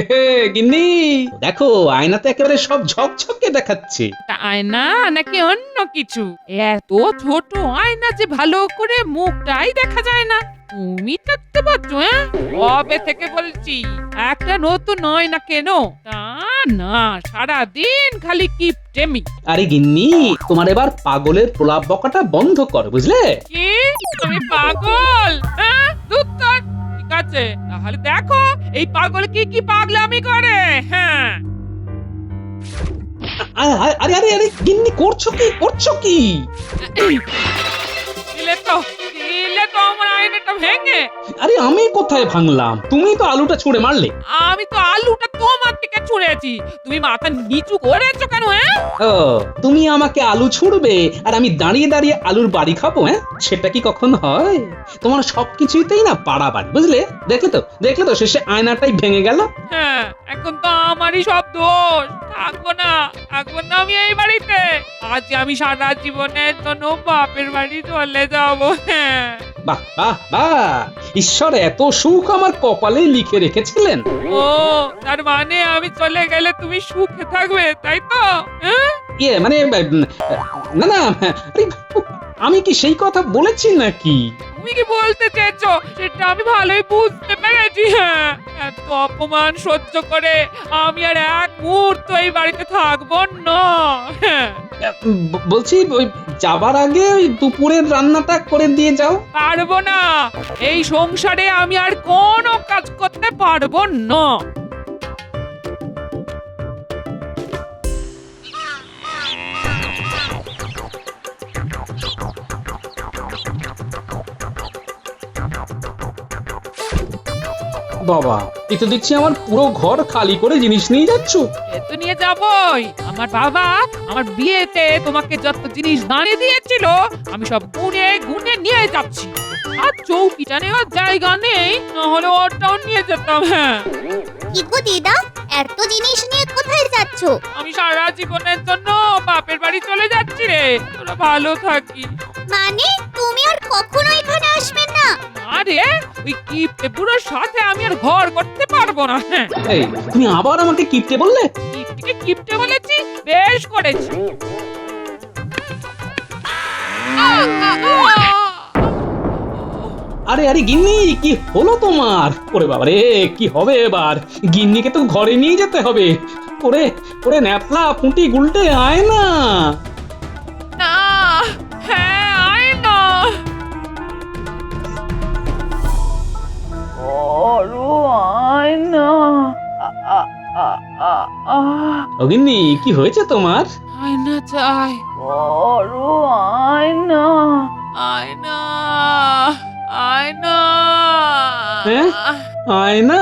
হে, গিন্নি দেখো আয়নাতে একেবারে সব ঝকঝকে দেখাচ্ছে। তা আয়না নাকি অন্য কিছু? এত ছোট আয়না যে ভালো করে মুখটাই দেখা যায় না। তুমি থাকতে পারছো? কবে থেকে বলছি একটা নতুন আয়না কেন? তা না, সারাদিন খালি কিপটেমি। আরে গিন্নি তোমার এবার পাগলের প্রলাপ বকাটা বন্ধ কর বুঝলে। কি তুমি পাগল? ধুৎ ধর। ঠিক আছে, তাহলে দেখো এই পাগল কি কি পাগলামি করে। হ্যাঁ, আরে আরে আরে গিন্নি করছো কি? দিলে তো আমার আয়নাটা ভেঙে। আরে আমি কোথায় ভাঙলাম, তুমি তো আলুটা ছুঁড়ে মারলে। আমি তো আলুটা তোমার দিকে ছুঁড়েছি, তুমি মাথা নিচু করেছো কেন? ও তুমি আমাকে আলু ছুঁড়বে আর আমি দাঁড়িয়ে দাঁড়িয়ে আলুর বাড়ি খাবো? সেটা কি কখন হয়? তোমার সবকিছুতেই না পাড়াবাড়ি বুঝলে। দেখলে তো শেষে আয়নাটাই ভেঙে গেল। হ্যাঁ, এখন তো আমারই সব দোষ। থাকবো না আমি এই বাড়িতে। আজ আমি সারা জীবনের জন্য বাপের বাড়ি চলে যাবো। হ্যাঁ, বাহ বাহ বাহ, ঈশ্বর এত সুখ আমার কপালে লিখে রেখেছিলেন। ও তার মানে আমি চলে গেলে তুমি সুখে থাকবে, তাই তো? মানে না না, আরে, আমি কি সেই কথা বলেছি নাকি? তুমি কি বলতে চেয়েছো সেটা আমি ভালোই বুঝতে পেরেছি। হ্যাঁ, এত অপমান সহ্য করে আমি আর এক মুহূর্ত এই বাড়িতে থাকবো না। হ্যাঁ, বলছি ওই যাবার আগে ওই দুপুরের রান্নাটা করে দিয়ে যাও। পারবো না, এই সংসারে আমি আর কোনো কাজ করতে পারবো না। বাবা এই তো দেখছি আমার পুরো ঘর খালি করে জিনিস নিয়ে যাচ্ছ। এ তো নিয়ে যাবই। আমার বাবা আমার বিয়েতে তোমাকে যত জিনিস দাঁড়িয়ে দিয়েছিল আমি সব গুনে গুনে নিয়ে যাচ্ছি। আর চৌকিটা নেওয়ার জায়গা নেই, নাহলে ওটাও নিয়ে যেতাম। হ্যাঁ, কি গো দিদা, এত জিনিস নিয়ে কোথায় যাচ্ছ? আমি সারা জীবনের জন্য বাপের বাড়ি চলে যাচ্ছি রে, তোরা ভালো থাকি। মানে তুমি আর কখনো এখানে আসবে না? আরে ওই কিপটে বুড়োর সাথে আমি আর ঘর করতে পারবো না। হ্যাঁ, এই তুমি আবার আমাকে কিপটে বললে? কিপটে কিপটে বলেছি, বেশ করেছি। আরে আরে গিন্নি কি হলো তোমার? ওরে বাবা রে, কি হবে এবার? গিন্নিকে তো ঘরে নিয়ে যেতে হবে। ওরে ওরে ন্যাপলা পুঁটি গুলটে আয় না। না, হ্যাঁ আয় না। আরো আয় না। ও গিন্নি কি হয়েছে তোমার? আয়না চাই। আরো আয়না। আয়না, আয়না। হ্যাঁ? আয় না।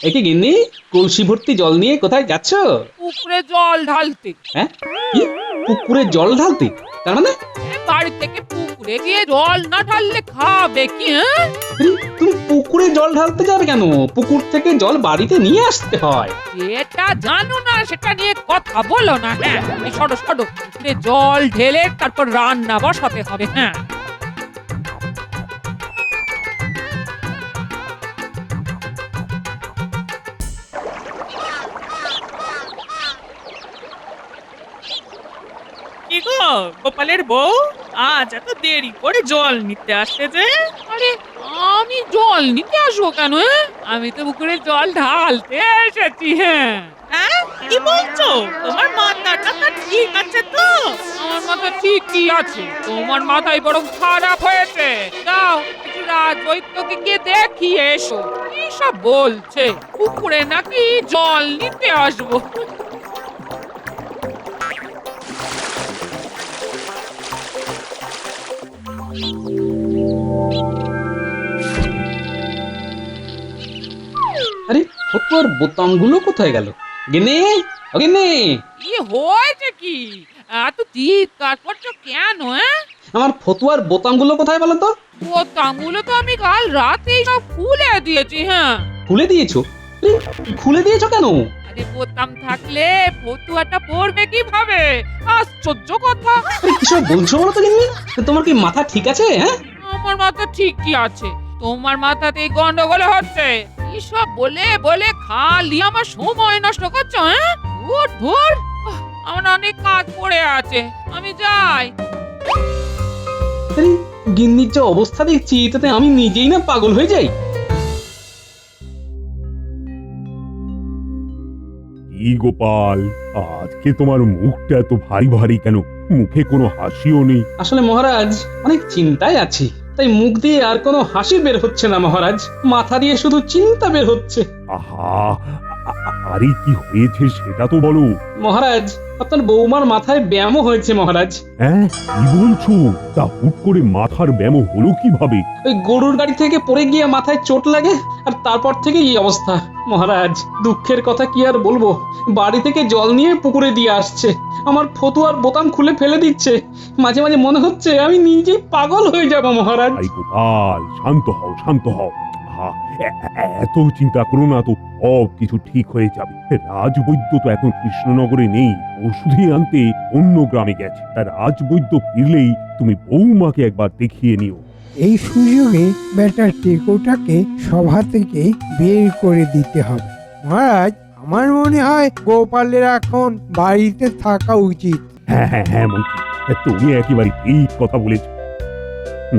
একে গিন্নি কলসি ভর্তি জল নিয়ে কোথায় যাচ্ছ? পুকুরে জল ঢালতে। হ্যাঁ কি পুকুরে জল ঢালতে? তার মানে বাড়ি থেকে পুকুরে গিয়ে জল না ঢাললে খাবে কি? হ্যাঁ, তুমি পুকুরে জল ঢালতে যাবে কেন? পুকুর থেকে জল বাড়িতে নিয়ে আসতে হয়। যেটা জানো না সেটা নিয়ে কথা বলো না। হ্যাঁ, এই সরো সরো, পুকুরে জল ঢেলে তারপর রান্না বসাতে হবে। হ্যাঁ, কি গো গোপালের বউ, আজ এত দেরি করে জল নিতে আসতে যে? আরে আমি জল নিতে আসবো কেন? আমি তো পুকুরে জল ঢালতে এসেছি। হ্যাঁ, হ্যাঁ কি বলছো? তোমার মাথাটা তো ঠিক আছে তো? আমার মাথা ঠিকই আছে, তোমার মাথায় বরং খারাপ হয়েছে। যাও একটু রাজবৈদ্যকে গিয়ে দেখিয়ে এসো কি সব বলছে। পুকুরে নাকি জল নিতে আসবো। আরে ফতুয়ার বোতামগুলো কোথায় গেল? গিন্নি ও গিন্নি, কি হয়েছে কি? এত চিৎকার করছো কেন? আমার ফতুয়ার বোতামগুলো কোথায় বলো তো? বোতামগুলো তো আমি কাল রাতেই সব খুলে দিয়েছি। হ্যাঁ, খুলে দিয়েছো? খুলে দিয়েছো কেন? আরে বোতাম থাকলে ফতুয়াটা পড়বে কিভাবে? আশ্চর্য কথা। আরে কিসব বলছো বলো তো গিন্নি? তোমার কি মাথা ঠিক আছে? হ্যাঁ, আমার মাথা ঠিকই আছে, তোমার মাথাতেই গন্ডগোল হচ্ছে। এসব বলে বলে খালি আমার সময় নষ্ট করছো। হ্যাঁ, ধুর ধুর, আমার অনেক কাজ পড়ে আছে, আমি যাই। আরে গিন্নির যে অবস্থা দেখছি তাতে আমি নিজেই না পাগল হয়ে যাই। কি গোপাল, আজকে তোমার মুখটা এত ভারী ভারী কেন? মুখে কোনো হাসিও নেই। আসলে মহারাজ অনেক চিন্তায় আছি, তাই মুখ দিয়ে আর কোনো হাসি বের হচ্ছে না মহারাজ, মাথা দিয়ে শুধু চিন্তা বের হচ্ছে। আহা, আরে কি হয়েছে সেটা তো বলো। মহারাজ আপনার বৌমার মাথায় ব্যায়ামও হয়েছে মহারাজ। হ্যাঁ, কি বলছো? তা হুট করে মাথার ব্যায়াম হলো কিভাবে? ওই গরুর গাড়ি থেকে পড়ে গিয়ে মাথায় চোট লাগে আর তারপর থেকে এই অবস্থা। মহারাজ দুঃখের কথা কি আর বলবো, বাড়ি থেকে জল নিয়ে পুকুরে দিয়ে আসছে, আমার ফতুয়ার বোতাম খুলে ফেলে দিচ্ছে। মাঝে মাঝে মনে হচ্ছে আমি নিজেই পাগল হয়ে যাব মহারাজ। আরে গোপাল, শান্ত হও শান্ত হও। আহা, এত চিন্তা করো না তো, সব কিছু ঠিক হয়ে যাবে। রাজবৈদ্য তো এখন কৃষ্ণনগরে নেই, ওষুধই আনতে অন্য গ্রামে গেছে। তা রাজবৈদ্য ফিরলেই তুমি বৌমাকে একবার দেখিয়ে নিও। এই সুযোগে বেটার টেকোটাকে সভা থেকে বের করে দিতে হবে। মহারাজ, আমার মনে হয় গোপালের এখন বাড়িতে থাকা উচিত। হ্যাঁ হ্যাঁ হ্যাঁ মন্ত্রী, তুমি একেবারে ঠিক কথা বলেছ।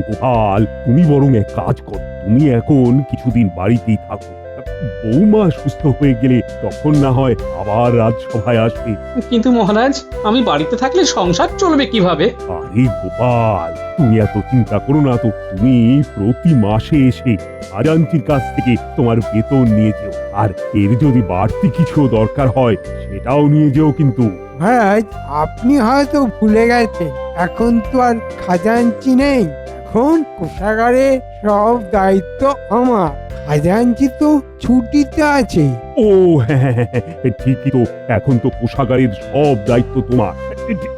গোপাল, তুমি বরং এক কাজ করো, তুমি এখন কিছুদিন বাড়িতেই থাকো। বৌমা সুস্থ হয়ে গেলে তখন না হয় আবার রাজসভায় আসবে। কিন্তু মহারাজ আমি বাড়িতে থাকলে সংসার চলবে কিভাবে? আরে গোপাল, তুমি এত চিন্তা করো না তো। তুমি প্রতি মাসে এসে খাজাঞ্চির কাছ থেকে তোমার বেতন নিয়ে যেও, আর এর যদি বাড়তি কিছু দরকার হয় সেটাও নিয়ে যেও কিন্তু। মহারাজ, আপনি হয়তো ভুলে গেছেন, এখন তো আর খাজাঞ্চি নেই, এখন কোষাগারে সব দায়িত্ব আমার। খাজাঞ্চি তো ছুটিতে আছে। ও হ্যাঁ হ্যাঁ হ্যাঁ, ঠিকই তো, এখন তো কোষাগারের সব দায়িত্ব তোমার।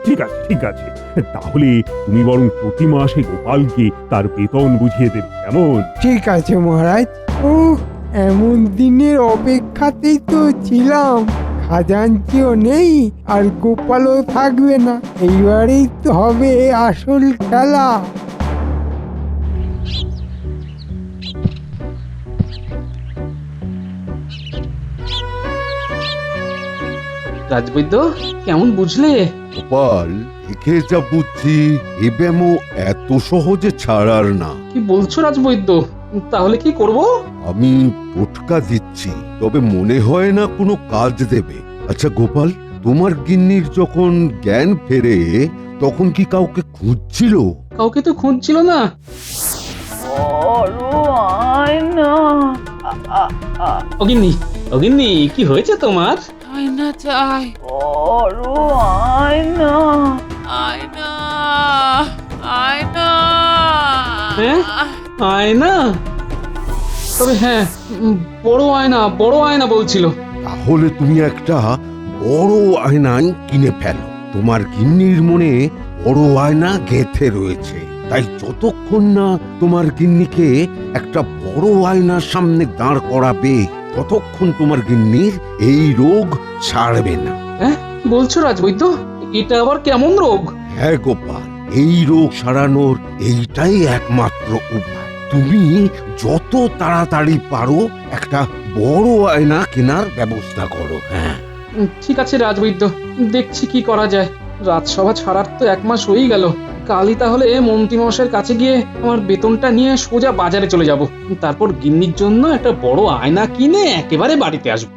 ঠিক আছে ঠিক আছে, তাহলে তুমি বরং প্রতি মাসে গোপালকে তার বেতন বুঝিয়ে দেবে, কেমন? ঠিক আছে মহারাজ। ও, এমন দিনের অপেক্ষাতেই তো ছিলাম। খাজাঞ্চিও নেই আর গোপালও থাকবে না, এইবারেই তো হবে আসল খেলা। রাজবৈদ্য কেমন বুঝলে? গোপাল, দেখে যা বুঝছি এ ব্যামো এত সহজে ছাড়ার না। কি বলছো রাজবৈদ্য? তাহলে কি করব? আমি টোটকা দিচ্ছি, তবে মনে হয় না কোনো কাজ দেবে। আচ্ছা গোপাল, তোমার গিন্নির যখন জ্ঞান ফেরে তখন কি কাউকে খুঁজছিল? কাউকে তো খুঁজছিল না। অগিন্নি অগিন্নি, কি হয়েছে তোমার? আয়না চাই, আয়না আয়না আয়না। হ্যাঁ? আয়না? তবে হ্যাঁ, বড় আয়না বলছিল। তাহলে তুমি একটা বড় আয়নাই কিনে ফেলো। তোমার গিন্নির মনে বড় আয়না গেঁথে রয়েছে, তাই যতক্ষণ না তোমার গিন্নিকে একটা বড় আয়নার সামনে দাঁড় করাবে ততক্ষণ তোমার গিন্নির এই রোগ ছাড়বে না। হ্যাঁ, কি বলছো রাজবৈদ্য? এটা আবার কেমন রোগ? হ্যাঁ গোপাল, এই রোগ সারানোর এইটাই একমাত্র উপায়। তুমি যত তাড়াতাড়ি পারো একটা বড় আয়না কেনার ব্যবস্থা করো। হ্যাঁ, ঠিক আছে রাজবৈদ্য, দেখছি কি করা যায়। রাজসভা ছাড়ার তো 1 মাস হয়েই গেল। কালই তাহলে মন্ত্রীমশাইয়ের কাছে গিয়ে আমার বেতনটা নিয়ে সোজা বাজারে চলে যাব, তারপর গিন্নির জন্য একটা বড় আয়না কিনে একেবারে বাড়িতে আসবো।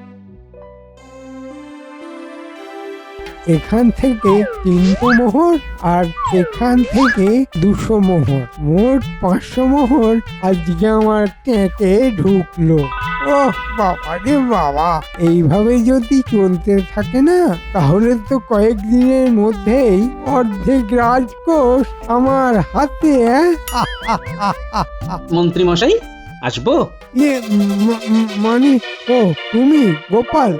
এখান থেকে 300 মোহর আর এখান থেকে 200 মোহর, মোট 500 মোহর আজকে আমার ট্যাঁকে ঢুকলো। ও বাবা রে বাবা, এইভাবে যদি চলতে থাকে না তাহলে তো কয়েকদিনের মধ্যেই অর্ধেক রাজকোষ আমার হাতে। মন্ত্রীমশাই আসবো? মানে, ও তুমি গোপাল?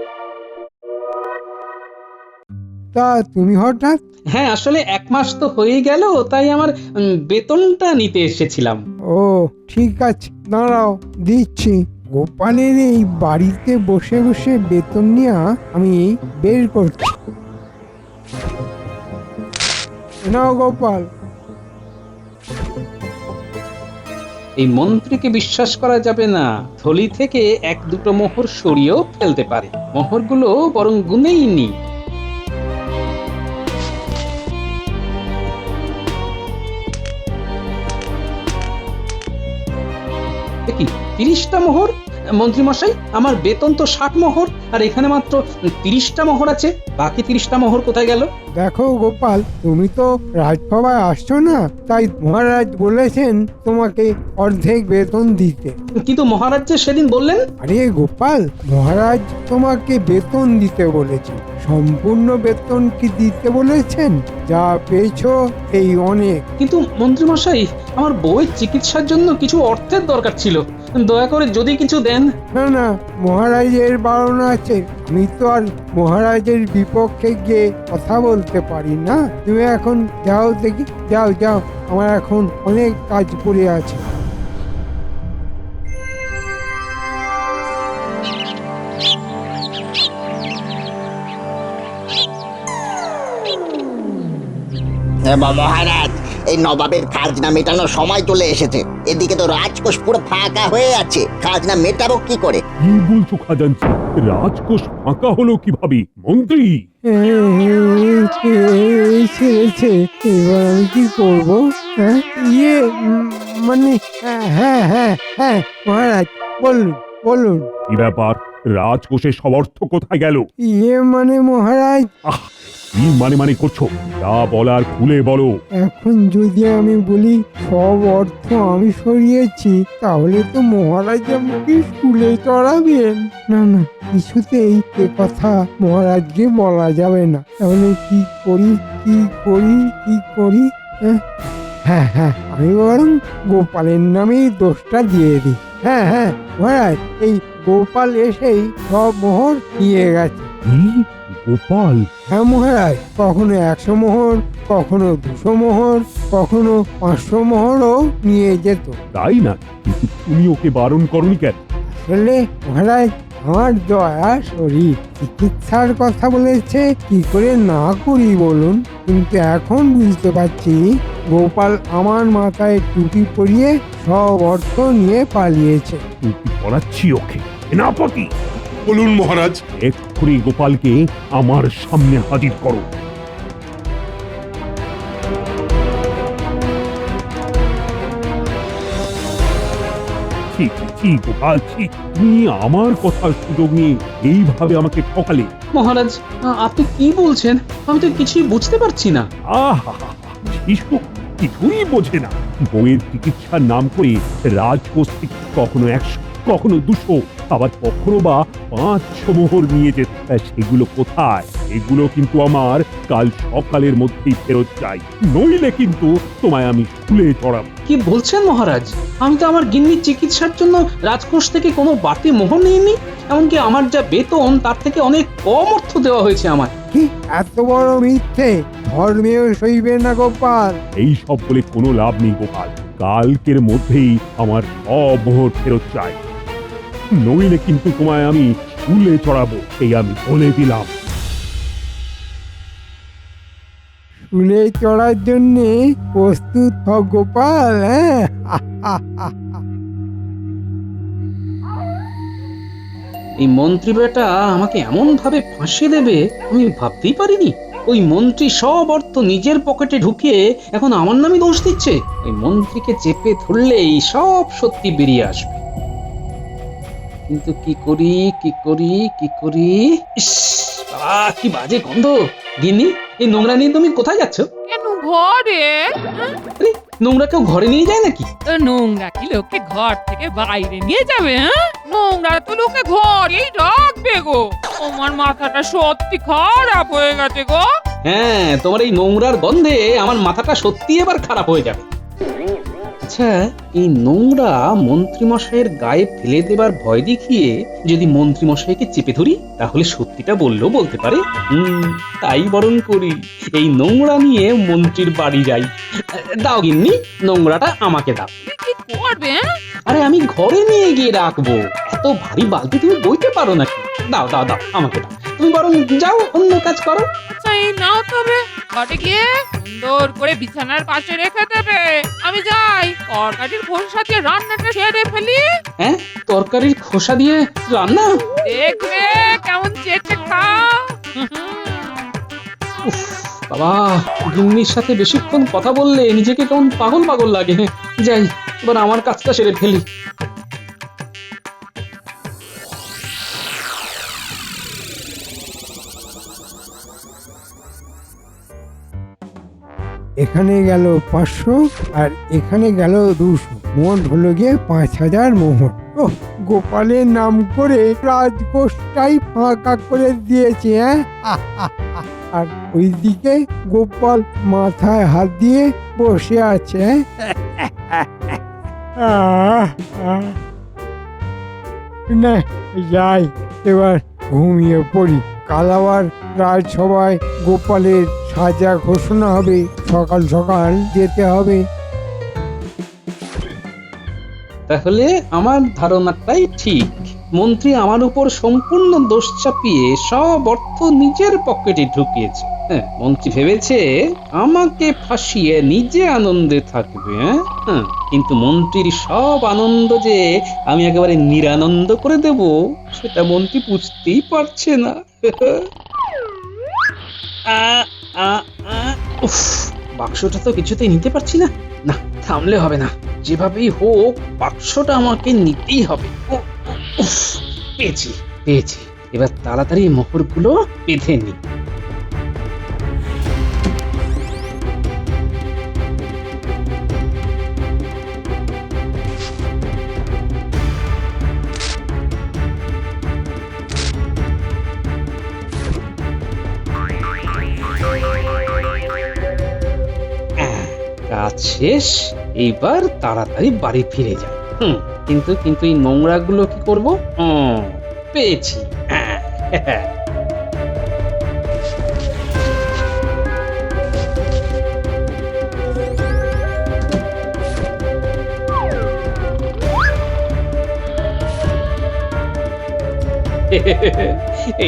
তা তুমি হঠাৎ? হ্যাঁ, আসলে 1 মাস তো হয়েই গেল, তাই আমার বেতনটা নিতে এসেছিলাম। ও ঠিক আছে, দাঁড়াও দিচ্ছি। গোপালের এই বাড়িতে বসে বসে বেতন নেওয়া আমি বের করছি। নাও গোপাল। এই মন্ত্রীকে বিশ্বাস করা যাবে না। থলি থেকে এক দুটো মোহর সরিয়েও ফেলতে পারে। মোহরগুলো বরং গুনেই নি। কি 30টা মোহর? মন্ত্রী মশাই, আমার বেতন তো 60 মোহর, আর এখানে মাত্র 30টা মোহর আছে। বাকি 30টা মোহর কোথায় গেল? দেখো গোপাল, তুমি তো রাজসভায় আসছো না, তাই মহারাজ বলেছেন তোমাকে অর্ধেক বেতন দিতে। কিন্তু মহারাজ যে সেদিন বললেন। আরে গোপাল, মহারাজ তোমাকে বেতন দিতে বলেছেন, সম্পূর্ণ বেতন কি দিতে বলেছেন? যা পেয়েছো এই অনেক। কিন্তু মন্ত্রী মশাই, আমার বউয়ের চিকিৎসার জন্য কিছু অর্থের দরকার ছিল। দয়া করে যদি কিছু দেন। না না, মহারাজের বারণ আছে। আমি তো আর মহারাজের বিপক্ষে গিয়ে কথা বলতে পারি না। তুমি এখন যাও দেখি, যাও যাও, আমার এখন অনেক কাজ পড়ে আছে। মহারাজ, এই নবাবের খাজনা মেটানোর সময় চলে এসেছে। এদিকে তো রাজকোষ পুরো ফাঁকা হয়ে আছে, খাজনা মেটাবো কি করে? কি বলছো খাজাঞ্চি? রাজকোষ ফাঁকা হলো কিভাবে? মন্ত্রী, ছেড়েছে, এবার আমি কি করব? হ্যাঁ মানে হ্যাঁ হ্যাঁ হ্যাঁ মহারাজ, বলুন বলুন। কি ব্যাপার? রাজকোষের সব অর্থ কোথায় গেল? মানে মহারাজ, কি মানে করছো? যা বলার খুলে বলো। এখন যদি আমি বলি সব অর্থ আমি সরিয়েছি, তাহলে তো মহারাজ আমাকে স্কুলে চড়াবেন। না না, কিছুতেই এ কথা মহারাজকে বলা যাবে না। তাহলে কি করি কি করি কি করি? হ্যাঁ হ্যাঁ, আমি বরং গোপালের নামেই দোষটা দিয়ে দিই। হ্যাঁ হ্যাঁ মহারাজ, এই গোপাল এসেই সব মোহর নিয়ে গেছে। কি? গোপাল? হ্যাঁ মহারাজ, কখনো 100 মোহর, কখনো 200 মোহর, কখনো 500 মোহরও নিয়ে যেত। তাই না? কিন্তু তুমি ওকে বারণ করনি কেন? আসলে মহারাজ, আমার দয়া শরীর, চিকিৎসার কথা বলেছে, কি করে না করি বলুন? কিন্তু এখন বুঝতে পারছি গোপাল আমার মাথায় টুপি পরিয়ে সব অর্থ নিয়ে পালিয়েছে। টুপি পরাচ্ছি ওকে। সেনাপতি, বলুন মহারাজ। এক্ষুনি গোপালকে আমার সামনে হাজির করো। গোপাল, তুমি আমার কথার সুযোগ নিয়ে এইভাবে আমাকে ঠকালে। মহারাজ, আপনি কি বলছেন? আমি তো কিছুই বুঝতে পারছি না। আহা, শিশু কিছুই বোঝে না। বউয়ের চিকিৎসার নাম করে রাজকোষ থেকে কখনো 100, কখনো 200, আবার কখনো বা 500 মোহর নিয়ে যেত। সেগুলো কোথায়? এগুলো কিন্তু আমার কাল সকালের মধ্যেই ফেরত চাই, নইলে কিন্তু তোমায় আমি স্কুলে চড়াবো। কি বলছেন মহারাজ? আমি তো আমার গিন্নির চিকিৎসার জন্য রাজকোষ থেকে কোনো বাড়তি মোহর নিইনি। এমনকি আমার যা বেতন তার থেকে অনেক কম অর্থ দেওয়া হয়েছে আমার। কি এত বড় মিথ্যে? ধর্মেও সইবে না গোপাল। এই সব বলে কোনো লাভ নেই গোপাল। কালকের মধ্যেই আমার সব মোহর ফেরত চাই, নইলে কিন্তু তোমায় আমি স্কুলে চড়াবো, এই আমি বলে দিলাম। স্কুলে চড়ার জন্য প্রস্তুত হ গোপাল। হ্যাঁ এই মন্ত্রী বেটা আমাকে এমন ভাবে ফাঁসিয়ে দেবে আমি ভাবতেই পারিনি। ওই মন্ত্রী সব অর্থ নিজের পকেটে ঢুকিয়ে এখন আমার নামই দোষ দিচ্ছে। ওই মন্ত্রীকে চেপে ধরলেই সব সত্যি বেরিয়ে আসবে। কিন্তু কি করি কি করি কি করি? ইস বাবা, কি বাজে গন্ধ! গিন্নি, এই নোংরা নিয়ে তুমি কোথায় যাচ্ছ? কেন ঘরে? আরে, নোংরা কেউ ঘরে নিয়ে যায় নাকি? তো নোংরা কি লোকে ঘর থেকে বাইরে নিয়ে যাবে? হ্যাঁ, নোংরা তো লোকে ঘরেই রাখবে গো। আমার মাথাটা সত্যি খারাপ হয়ে গেছে গো। হ্যাঁ, তোমার এই নোংরার গন্ধে আমার মাথাটা সত্যি এবার খারাপ হয়ে যাবে। আচ্ছা, এই নোংরা মন্ত্রীমশাইয়ের গায়ে ফেলে দেবার ভয় দেখিয়ে যদি মন্ত্রীমশাইকে চেপে ধরি তাহলে সত্যিটা বললেও বলতে পারে। তাই বরং করি, এই নোংরা নিয়ে মন্ত্রীর বাড়ি যাই। দাও গিন্নি, নোংরাটা আমাকে দাও। কি করবে? আরে আমি ঘরে নিয়ে গিয়ে রাখবো, এত ভারী বালতি তুমি বইতে পারো নাকি? দাও দাও দাও, আমাকে দাও। তুমি বরং যাও, অন্য কাজ করো। আচ্ছা, এই নাও তবে, ঘরে গিয়ে সুন্দর করে বিছানার পাশে রেখে দেবে। আমি যাই, তরকারির খোসা দিয়ে রান্নাটা সেরে ফেলি। হ্যাঁ, তরকারির খোসা দিয়ে রান্না? দেখবে কেমন চেটে খাও। উফ, বাবা, গিন্নির সাথে বেশিক্ষণ কথা বললে নিজেকে কেমন পাগল পাগল লাগে। যাই, এবার আমার কাজটা সেরে ফেলি। এখানে গেল 500 আর এখানে গেল 200, মোট হলো গিয়ে 5000 মোহর। ওহ, গোপালের নাম করে রাজকোষটাই ফাঁকা করে দিয়েছে। হ্যাঁ, আর ওইদিকে গোপাল মাথায় হাত দিয়ে বসে আছে। না, যাই, এবার ঘুমিয়ে পড়ি। কাল আবার রাজসভায় গোপালের সাজা ঘোষণা হবে, সকাল সকাল যেতে হবে। তাহলে আমার ধারণাটাই ঠিক, মন্ত্রী আমার উপর সম্পূর্ণ দোষ চাপিয়ে সব অর্থ নিজের পকেটে ঢুকিয়েছে। হ্যাঁ, মন্ত্রী ভেবেছে আমাকে ফাঁসিয়ে নিজে আনন্দে থাকবে। হ্যাঁ, কিন্তু মন্ত্রীর সব আনন্দ যে আমি একেবারে নিরানন্দ করে দেব, সেটা মন্ত্রী বুঝতেই পারছে না। উফ, বাক্সটা তো কিছুতেই নিতে পারছি না। না, থামলে হবে না, যেভাবেই হোক বাক্সটা আমাকে নিতেই হবে। উফ, পেয়েছি পেয়েছি, এবার তাড়াতাড়ি মোহরগুলো বেঁধে নি। কাজ শেষ, এইবার তাড়াতাড়ি বাড়ি ফিরে যাই। কিন্তু কিন্তু এই নোংরাগুলো কি করবো? পেয়েছি।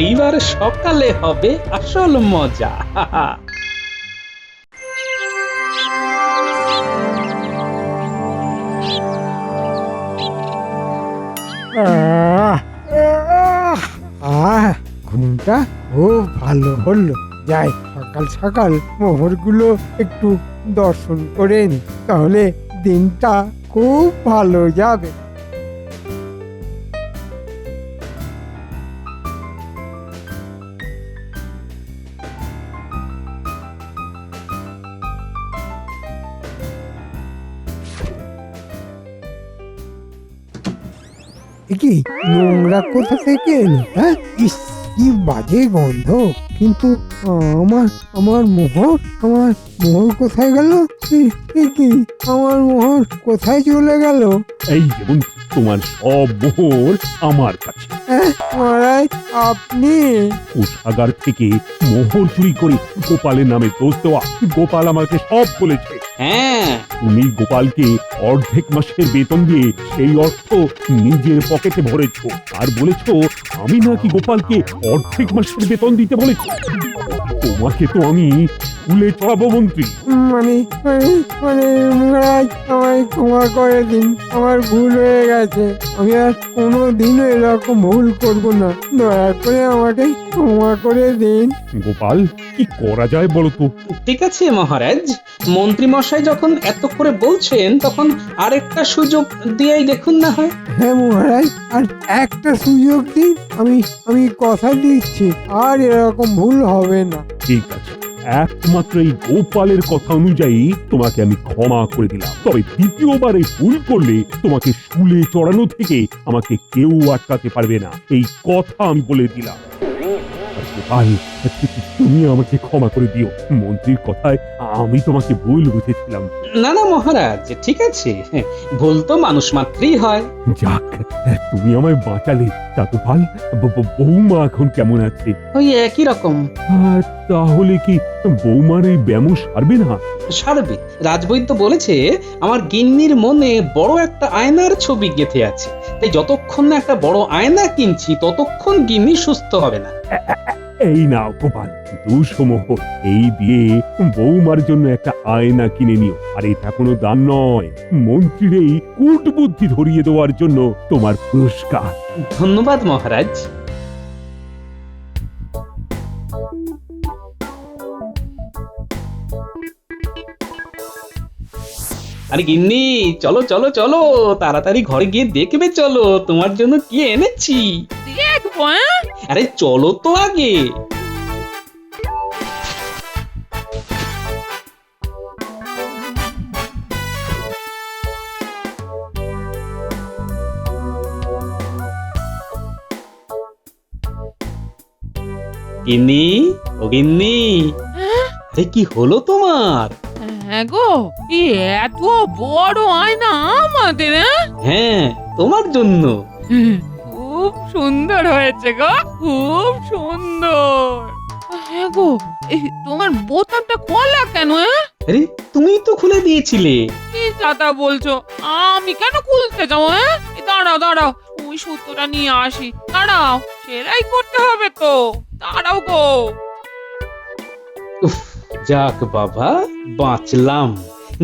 এইবার সকালে হবে আসল মজা। ঘুমটা খুব ভালো হলো। যাই, সকাল সকাল মোহরগুলো একটু দর্শন করে নি, তাহলে দিনটা খুব ভালো যাবে। কি নোংরা কোথা থেকে এলো? হ্যাঁ, ইস, কি বাজে গন্ধ। কিন্তু আমার মোহর কোথায় গেল? কি আমার মোহর কোথায় চলে গেল? এই যেমন তোমার সব মোহর আমার কাছে। মহারাজ, আপনি? কোষাগার থেকে মোহর চুরি করে গোপালের নামে দোষ দেওয়া। গোপাল আমাকে সব বলেছে। হ্যাঁ, তুমি গোপালকে অর্ধেক মাসের বেতন দিয়ে সেই অর্থ নিজের পকেটে ভরেছ, আর বলেছ আমি নাকি গোপালকে অর্ধেক মাসের বেতন দিতে বলেছি। তোমাকে তো আমি স্কুলে চড়াবো মন্ত্রী। মানে মহারাজ, আমায় ক্ষমা করে দিন, আমার ভুল হয়ে গেছে। আমি আর কোনোদিনও এরকম ভুল করব না, দয়া করে আমাকে ক্ষমা করে দিন। গোপাল, কি করা যায় বলো তো? ঠিক আছে মহারাজ, মন্ত্রী মশাই যখন এত করে বলছেন তখন আরেকটা সুযোগ দিয়েই দেখুন না হয়। হ্যাঁ মহারাজ, আর একটা সুযোগ দিন, আমি কথা দিচ্ছি আর এরকম ভুল হবে না। ঠিক আছে, একমাত্র এই গোপালের কথা অনুযায়ী তোমাকে আমি ক্ষমা করে দিলাম। তবে দ্বিতীয়বারে ভুল করলে তোমাকে স্কুলে চড়ানো থেকে আমাকে কেউ আটকাতে পারবে না, এই কথা আমি বলে দিলাম। আর গোপাল, তুমি আমাকে ক্ষমা করে দিও। মন্ত্রীর কথায় আমি তোমাকে ভুল বুঝেছিলাম। না না মহারাজ, ঠিক আছে, ভুল তো মানুষ মাত্রই হয়। যাক, তুমি আমায় বাঁচালে। তা গোপাল, বৌমা এখন কেমন আছে? ওই একই রকম। তাহলে কি বৌমার এই ব্যামো সারবে না? সারবে। রাজবৈদ্য বলেছে আমার গিন্নির মনে বড় একটা আয়নার ছবি গেঁথে আছে, তাই যতক্ষণ না একটা বড় আয়না কিনছি ততক্ষণ গিন্নি সুস্থ হবে না। এই নাও গোপাল, 200 মোহর। এই দিয়ে বৌমার জন্য একটা আয়না কিনে নিও। আর এটা কোনো দান নয়, মন্ত্রীর এই কূট বুদ্ধি ধরিয়ে দেওয়ার জন্য তোমার পুরস্কার। ধন্যবাদ মহারাজ। আরে গিন্নি, চলো চলো চলো, তাড়াতাড়ি ঘরে গিয়ে দেখবে, চলো তোমার জন্য কি এনেছি। দেখবো আরে চলো তো আগে। গিন্নি, ও গিন্নি, আরে কি হলো তোমার? হ্যাঁ গো, এত বড় আয়না আমাদের? হ্যাঁ, তোমার জন্য। খুব সুন্দর হয়েছে গো, খুব সুন্দর। হ্যাঁ গো, এই তোমার বোতামটা খোলা কেন? আরে তুমি তো খুলে দিয়েছিলে। কি দাদা বলছো? আমি কেন খুলতে যাবো? দাঁড়াও দাঁড়াও, ওই সুতোটা নিয়ে আসি। দাঁড়াও, সেলাই করতে হবে তো। দাঁড়াও গো। উফ, যাক বাবা, বাঁচলাম।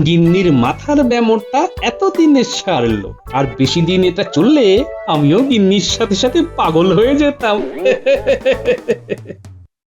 গিন্নির মাথার ব্যামোরটা এতদিনে সারলো। আর বেশি দিন এটা চললে আমিও গিন্নির সাথে সাথে পাগল হয়ে যেতাম।